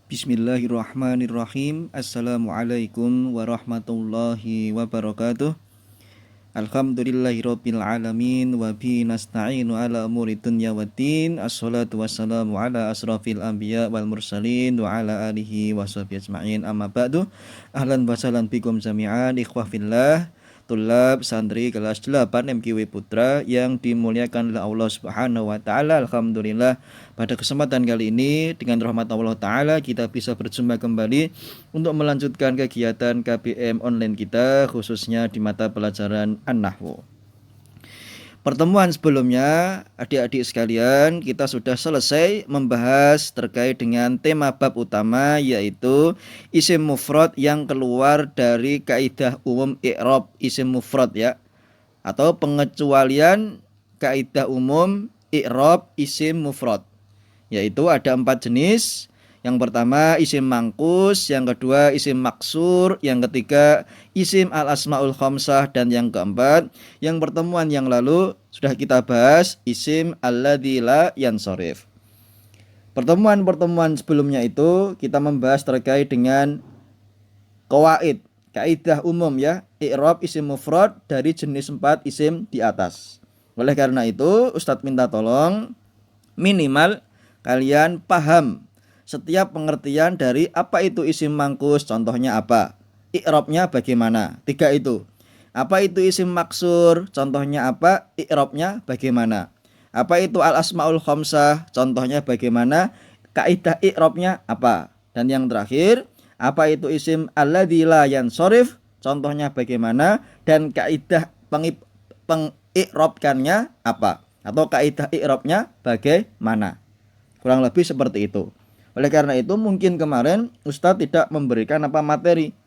Bismillahirrahmanirrahim. Assalamualaikum warahmatullahi wabarakatuh. Alhamdulillahirabbil alamin wa bihi nasta'inu ala umuri dunya waddin. Assalatu wassalamu ala asrafil anbiya wal mursalin wa ala alihi washabihi ajmain. Amma ba'du. Ahlan wa sahlan bikum jami'an ikhwah fillah. Tulab santri kelas 8 MKW Putra yang dimuliakan oleh Allah Subhanahu wa taala. Alhamdulillah pada kesempatan kali ini dengan rahmat Allah taala kita bisa berjumpa kembali untuk melanjutkan kegiatan KBM online kita khususnya di mata pelajaran An-Nahwu. Pertemuan sebelumnya, adik-adik sekalian, kita sudah selesai membahas terkait dengan tema bab utama, yaitu isim mufrad yang keluar dari kaidah umum i'rab isim mufrad ya, atau pengecualian kaidah umum i'rab isim mufrad, yaitu ada 4 jenis. Yang pertama isim mangkus, yang kedua isim maksur, yang ketiga isim al-asmaul khamsah, dan yang keempat yang pertemuan yang lalu sudah kita bahas isim alladzi la yansharif. Pertemuan-pertemuan sebelumnya itu kita membahas terkait dengan qawaid, kaidah umum ya, i'rab isim mufrad dari jenis 4 isim di atas. Oleh karena itu Ustadz minta tolong minimal kalian paham setiap pengertian dari apa itu isim mangkus, contohnya apa, i'rabnya bagaimana, 3 itu. Apa itu isim maksur, contohnya apa, i'rabnya bagaimana. Apa itu al-asmaul khamsah, contohnya bagaimana, kaidah i'rabnya apa. Dan yang terakhir, apa itu isim alladzi la yansharif, contohnya bagaimana, dan kaidah pengi'rabkannya apa, atau kaidah i'rabnya bagaimana. Kurang lebih seperti itu. Oleh karena itu mungkin kemarin Ustadz tidak memberikan materi,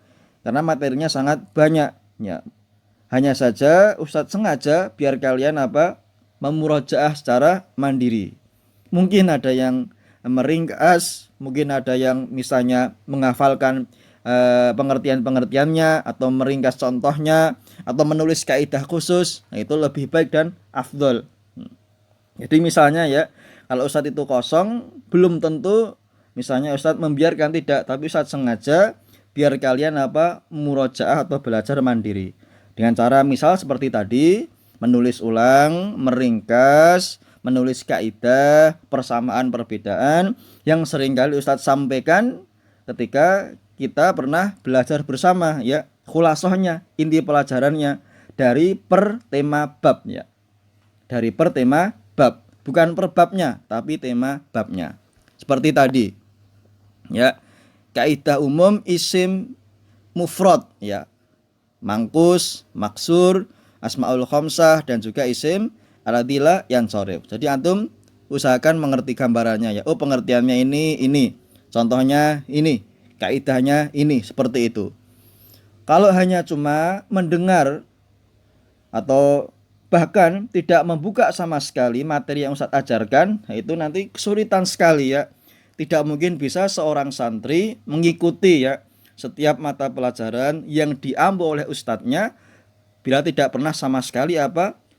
karena materinya sangat banyak ya. Hanya saja Ustadz sengaja biar kalian memurojaah secara mandiri. Mungkin ada yang meringkas, mungkin ada yang misalnya menghafalkan pengertian-pengertiannya, atau meringkas contohnya, atau menulis kaidah khusus. Nah, itu lebih baik dan afdol. Jadi misalnya ya, kalau Ustadz itu kosong, belum tentu misalnya Ustadz membiarkan, tidak, tapi Ustadz sengaja biar kalian murojaah atau belajar mandiri. Dengan cara misal seperti tadi, menulis ulang, meringkas, menulis kaidah, persamaan, perbedaan yang seringkali Ustadz sampaikan ketika kita pernah belajar bersama ya, khulasohnya, inti pelajarannya dari per tema bab ya. Dari per tema bab, bukan per babnya, tapi tema babnya. Seperti tadi ya, kaidah umum isim mufrad ya, mangkus, maksur, asmaul khamsah, dan juga isim alladzi la yansharif. Jadi antum usahakan mengerti gambarannya ya. Oh, pengertiannya ini, contohnya ini, kaidahnya ini, seperti itu. Kalau hanya cuma mendengar atau bahkan tidak membuka sama sekali materi yang Ustadz ajarkan, itu nanti kesulitan sekali ya. Tidak mungkin bisa seorang santri mengikuti ya setiap mata pelajaran yang diambil oleh ustadznya bila tidak pernah sama sekali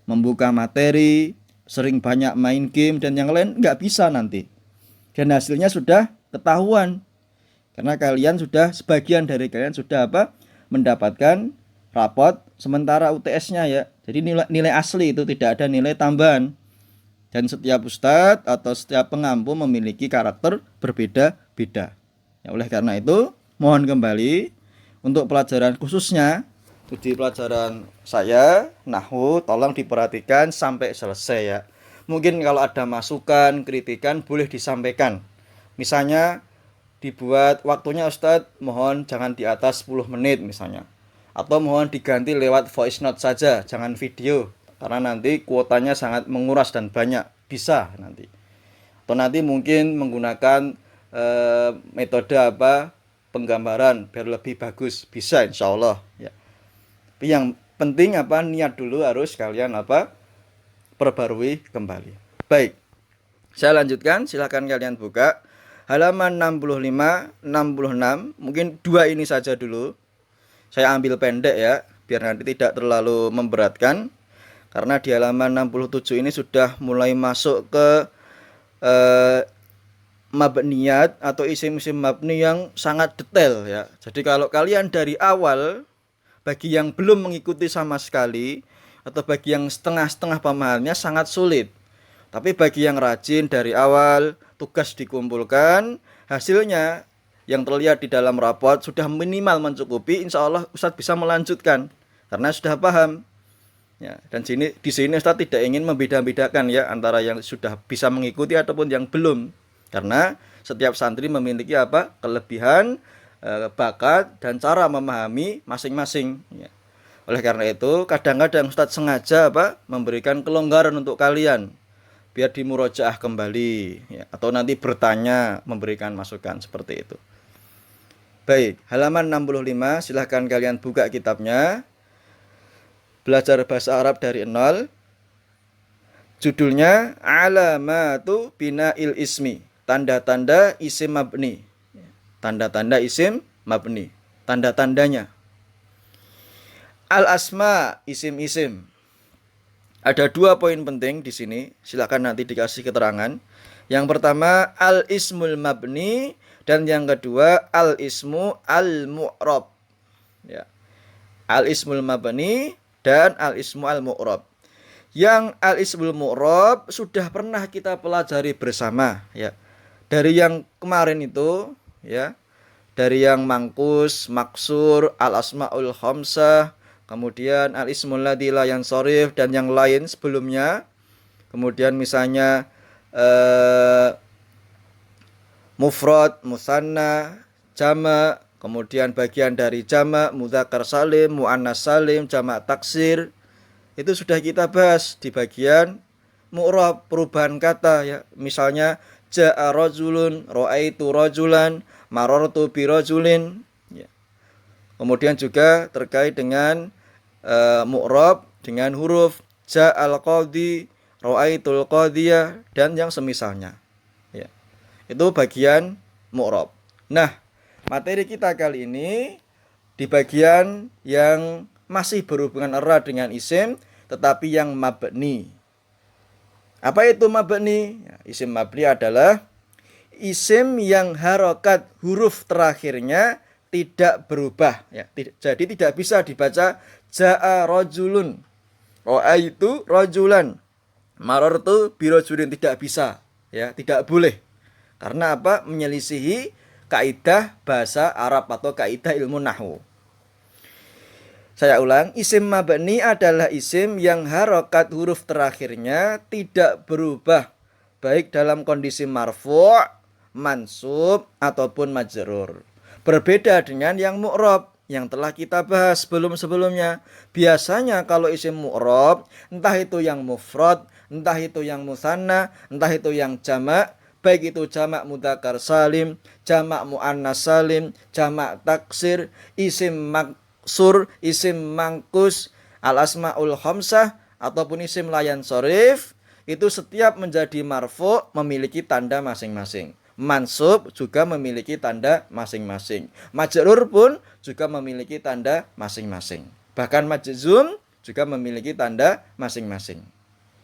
membuka materi, sering banyak main game dan yang lain, nggak bisa nanti. Dan hasilnya sudah ketahuan, karena kalian sudah, sebagian dari kalian sudah mendapatkan rapot sementara UTS-nya ya. Jadi nilai asli itu, tidak ada nilai tambahan. Dan setiap ustadz atau setiap pengampu memiliki karakter berbeda-beda. Ya, oleh karena itu mohon kembali untuk pelajaran khususnya uji pelajaran saya Nahwu, tolong diperhatikan sampai selesai ya. Mungkin kalau ada masukan, kritikan boleh disampaikan. Misalnya dibuat waktunya Ustadz, mohon jangan di atas 10 menit misalnya. Atau mohon diganti lewat voice note saja, jangan video, karena nanti kuotanya sangat menguras dan banyak, bisa nanti. Atau nanti mungkin menggunakan metode penggambaran biar lebih bagus, bisa insya Allah ya. Tapi yang penting niat dulu harus kalian perbarui kembali. Baik, saya lanjutkan, silahkan kalian buka halaman 65, 66, mungkin 2 ini saja dulu. Saya ambil pendek ya, biar nanti tidak terlalu memberatkan. Karena di halaman 67 ini sudah mulai masuk ke mabniyat atau isim-isim mabni yang sangat detail ya. Jadi kalau kalian dari awal, bagi yang belum mengikuti sama sekali atau bagi yang setengah-setengah pemahamannya sangat sulit. Tapi bagi yang rajin dari awal, tugas dikumpulkan, hasilnya yang terlihat di dalam raport sudah minimal mencukupi, insya Allah Ustadz bisa melanjutkan karena sudah paham. Ya, dan di sini Ustadz tidak ingin membeda-bedakan ya antara yang sudah bisa mengikuti ataupun yang belum. Karena setiap santri memiliki kelebihan, bakat dan cara memahami masing-masing. Ya. Oleh karena itu, kadang-kadang Ustadz sengaja memberikan kelonggaran untuk kalian biar dimurojaah kembali ya, atau nanti bertanya, memberikan masukan seperti itu. Baik, halaman 65, silahkan kalian buka kitabnya. Belajar bahasa Arab dari nol. Judulnya Alamatu Bina'il Ismi, tanda-tanda isim mabni. Tanda-tanda isim mabni, tanda-tandanya. Al-asma, isim-isim. Ada 2 poin penting di sini, silakan nanti dikasih keterangan. Yang pertama al-ismul mabni dan yang kedua al-ismu al-mu'rab. Ya. Al-ismul mabni dan al-ismu al-mu'rab. Yang al-ismul mu'rab sudah pernah kita pelajari bersama ya. Dari yang kemarin itu ya. Dari yang mangkus, maksur, al-asmaul khamsah, kemudian al-ismul ladzi la yansharif dan yang lain sebelumnya. Kemudian misalnya mufrad, musanna, jama', kemudian bagian dari jama', mudzakkar salim, muannas salim, jama' taksir. Itu sudah kita bahas di bagian mu'rab, perubahan kata ya. Misalnya ja'a rajulun, ra'aitu rajulan, marartu bi rajulin ya. Kemudian juga terkait dengan mu'rab dengan huruf ja'al qadhi, ra'aitul qadhiyah dan yang semisalnya. Ya. Itu bagian mu'rab. Nah, materi kita kali ini di bagian yang masih berhubungan erat dengan isim tetapi yang mabni. Apa itu mabni? Ya, isim mabni adalah isim yang harokat huruf terakhirnya tidak berubah ya. Jadi tidak bisa dibaca ja'a rajulun, ra'aitu rajulan, marartu bi rajulin, tidak bisa ya, tidak boleh. Karena menyelisihi kaidah bahasa Arab atau kaidah ilmu nahwu. Saya ulang, isim mabni adalah isim yang harokat huruf terakhirnya tidak berubah baik dalam kondisi marfu', mansub ataupun majrur. Berbeda dengan yang mu'rab yang telah kita bahas sebelum-sebelumnya. Biasanya kalau isim mu'rab, entah itu yang mufrad, entah itu yang musanna, entah itu yang jama', baik itu jama' mudzakkar salim, jama' muannas salim, jama' taksir, isim maksur, isim mangkus, al-asmaul khamsah ataupun isim la yansharif, itu setiap menjadi marfu' memiliki tanda masing-masing. Mansub juga memiliki tanda masing-masing. Majrur pun juga memiliki tanda masing-masing. Bahkan majzum juga memiliki tanda masing-masing.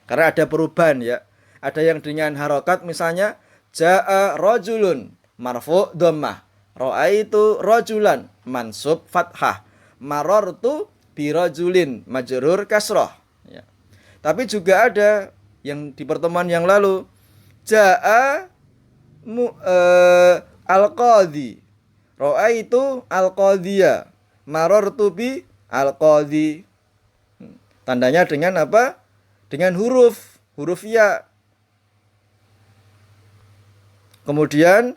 Karena ada perubahan ya. Ada yang dengan harokat misalnya ja'a rajulun marfu' dhammah, ra'aitu rajulan mansub fathah, marartu bi rajulin majrur kasrah ya. Tapi juga ada yang di pertemuan yang lalu ja'a al-qadhi, ra'aitu al-qadhiya, marartu bi al-qadhi. Tandanya dengan apa? Dengan huruf ya. Kemudian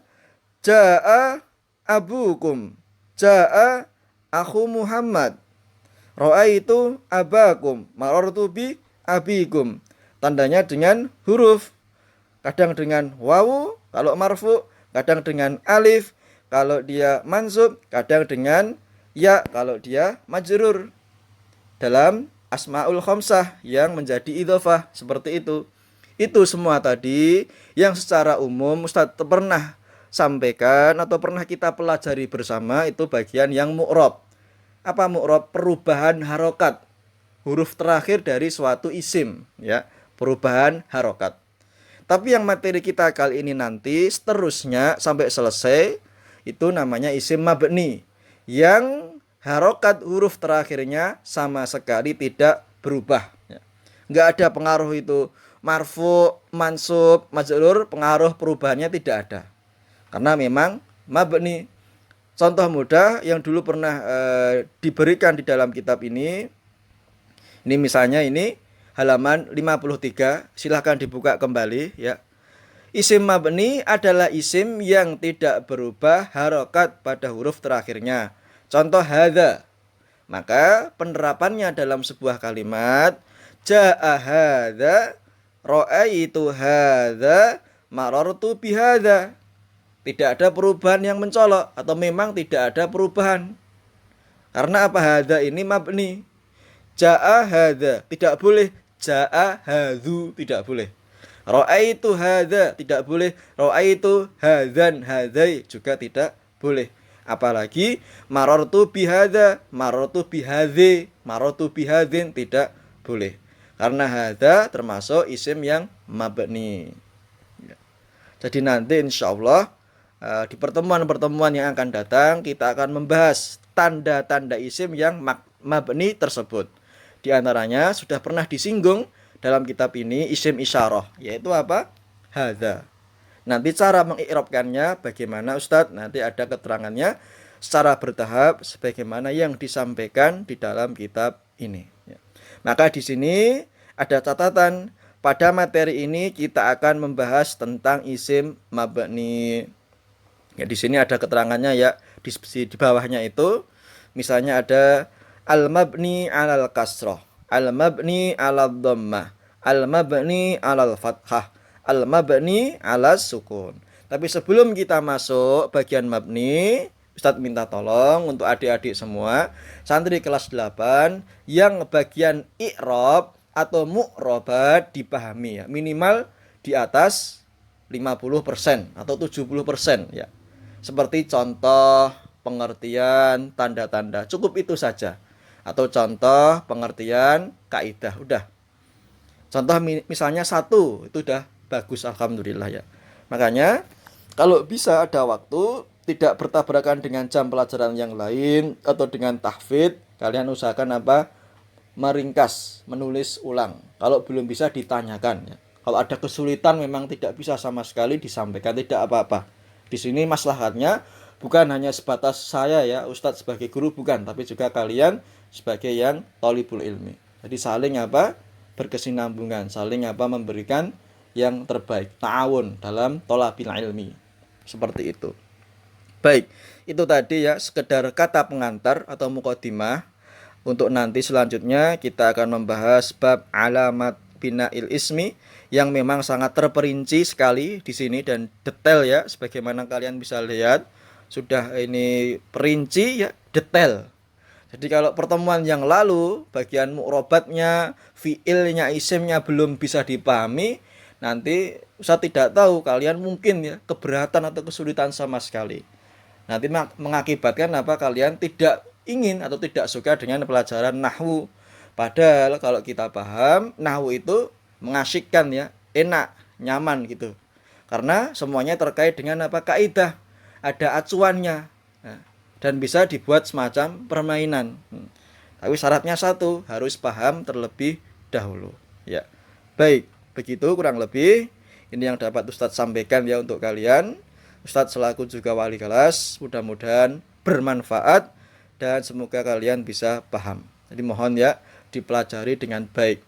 ja'a abukum, ja'a akhu Muhammad, ra'aitu abakum, marartu bi abikum. Tandanya dengan huruf. Kadang dengan wawu kalau marfu, kadang dengan alif kalau dia mansub, kadang dengan ya kalau dia majrur. Dalam asmaul khamsah yang menjadi idhofah seperti itu. Itu semua tadi yang secara umum Ustadz pernah sampaikan atau pernah kita pelajari bersama, itu bagian yang mu'rab. Apa mu'rab? Perubahan harokat huruf terakhir dari suatu isim ya, perubahan harokat. Tapi yang materi kita kali ini nanti seterusnya sampai selesai itu namanya isim mabni yang harokat huruf terakhirnya sama sekali tidak berubah. Nggak ada pengaruh itu marfu, mansub, majrur, pengaruh perubahannya tidak ada. Karena memang mabni. Contoh mudah yang dulu pernah diberikan di dalam kitab ini misalnya ini halaman 53, silahkan dibuka kembali ya. Isim mabni adalah isim yang tidak berubah harokat pada huruf terakhirnya. Contoh hadza. Maka penerapannya dalam sebuah kalimat jaa hadza, ra'aitu hadza, marartu bihadza. Tidak ada perubahan yang mencolok atau memang tidak ada perubahan. Karena apa? Hadza ini mabni. Jaa hadza tidak boleh, jaa hadzu tidak boleh. Ra'aitu hadza tidak boleh, ra'aitu hadzan, hadzai juga tidak boleh. Apalagi marartu bihadza, marartu bihadzi, marartu bihadzin tidak boleh. Karena hadza termasuk isim yang mabni. Jadi nanti insyaallah di pertemuan-pertemuan yang akan datang kita akan membahas tanda-tanda isim yang mabni tersebut. Di antaranya sudah pernah disinggung dalam kitab ini isim isyarah, yaitu apa? Hadza. Nanti cara mengi'rabkannya bagaimana Ustadz? Nanti ada keterangannya secara bertahap sebagaimana yang disampaikan di dalam kitab ini. Maka di sini ada catatan, pada materi ini kita akan membahas tentang isim mabni. Ya, di sini ada keterangannya ya, di bawahnya itu misalnya ada al-mabni 'alal kasrah, al-mabni 'alal dhammah, al-mabni 'alal fathah, al-mabni 'alas sukun. Tapi sebelum kita masuk bagian mabni, Ustadz minta tolong untuk adik-adik semua santri kelas 8 yang bagian i'rab atau mu'robat dipahami ya, minimal di atas 50% atau 70% ya. Seperti contoh, pengertian, tanda-tanda, cukup itu saja. Atau contoh, pengertian, kaidah, udah. Contoh misalnya 1, itu udah bagus alhamdulillah ya. Makanya kalau bisa ada waktu tidak bertabrakan dengan jam pelajaran yang lain atau dengan tahfidz, kalian usahakan apa? Meringkas, menulis ulang. Kalau belum bisa ditanyakan ya. Kalau ada kesulitan memang tidak bisa sama sekali disampaikan, tidak apa-apa. Di sini maslahatnya bukan hanya sebatas saya ya, Ustadz sebagai guru bukan, tapi juga kalian sebagai yang thalibul ilmi. Jadi saling apa? Berkesinambungan, saling apa? Memberikan yang terbaik, ta'awun dalam thalabil ilmi. Seperti itu. Baik, itu tadi ya sekedar kata pengantar atau muqaddimah. Untuk nanti selanjutnya kita akan membahas bab alamat bina'il ismi yang memang sangat terperinci sekali di sini dan detail ya, sebagaimana kalian bisa lihat sudah ini perinci ya, detail. Jadi kalau pertemuan yang lalu bagian mu'robatnya, fiilnya, isimnya belum bisa dipahami, nanti saya tidak tahu kalian mungkin ya keberatan atau kesulitan sama sekali. Nanti mengakibatkan apa? Kalian tidak ingin atau tidak suka dengan pelajaran nahwu. Padahal kalau kita paham, nahwu itu mengasyikkan ya, enak, nyaman gitu. Karena semuanya terkait dengan apa? Kaidah, ada acuannya. Nah, dan bisa dibuat semacam permainan. Tapi syaratnya satu, harus paham terlebih dahulu. Ya. Baik, begitu kurang lebih ini yang dapat Ustadz sampaikan ya untuk kalian. Ustadz selaku juga wali kelas, mudah-mudahan bermanfaat dan semoga kalian bisa paham. Jadi mohon ya dipelajari dengan baik.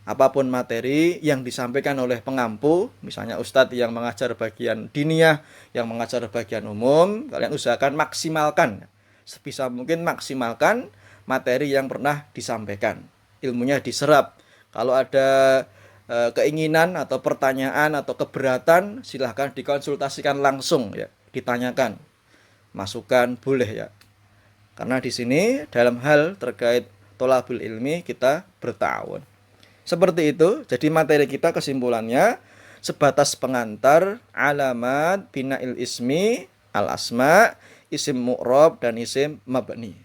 Apapun materi yang disampaikan oleh pengampu, misalnya Ustadz yang mengajar bagian diniyah, yang mengajar bagian umum, kalian usahakan maksimalkan, sebisa mungkin maksimalkan materi yang pernah disampaikan. Ilmunya diserap. Kalau ada keinginan atau pertanyaan atau keberatan, silahkan dikonsultasikan langsung ya, ditanyakan. Masukan boleh ya. Karena di sini dalam hal terkait thalabul ilmi kita berta'awun. Seperti itu, jadi materi kita kesimpulannya sebatas pengantar alamat bina'il ismi, al-asma, isim mu'rob dan isim mabni.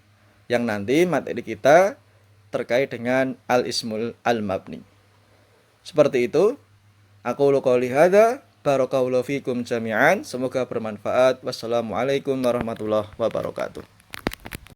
Yang nanti materi kita terkait dengan al-ismul al-mabni. Seperti itu. Aku qouli hadza, barakallahu fikum jami'an. Semoga bermanfaat. Wassalamualaikum warahmatullahi wabarakatuh.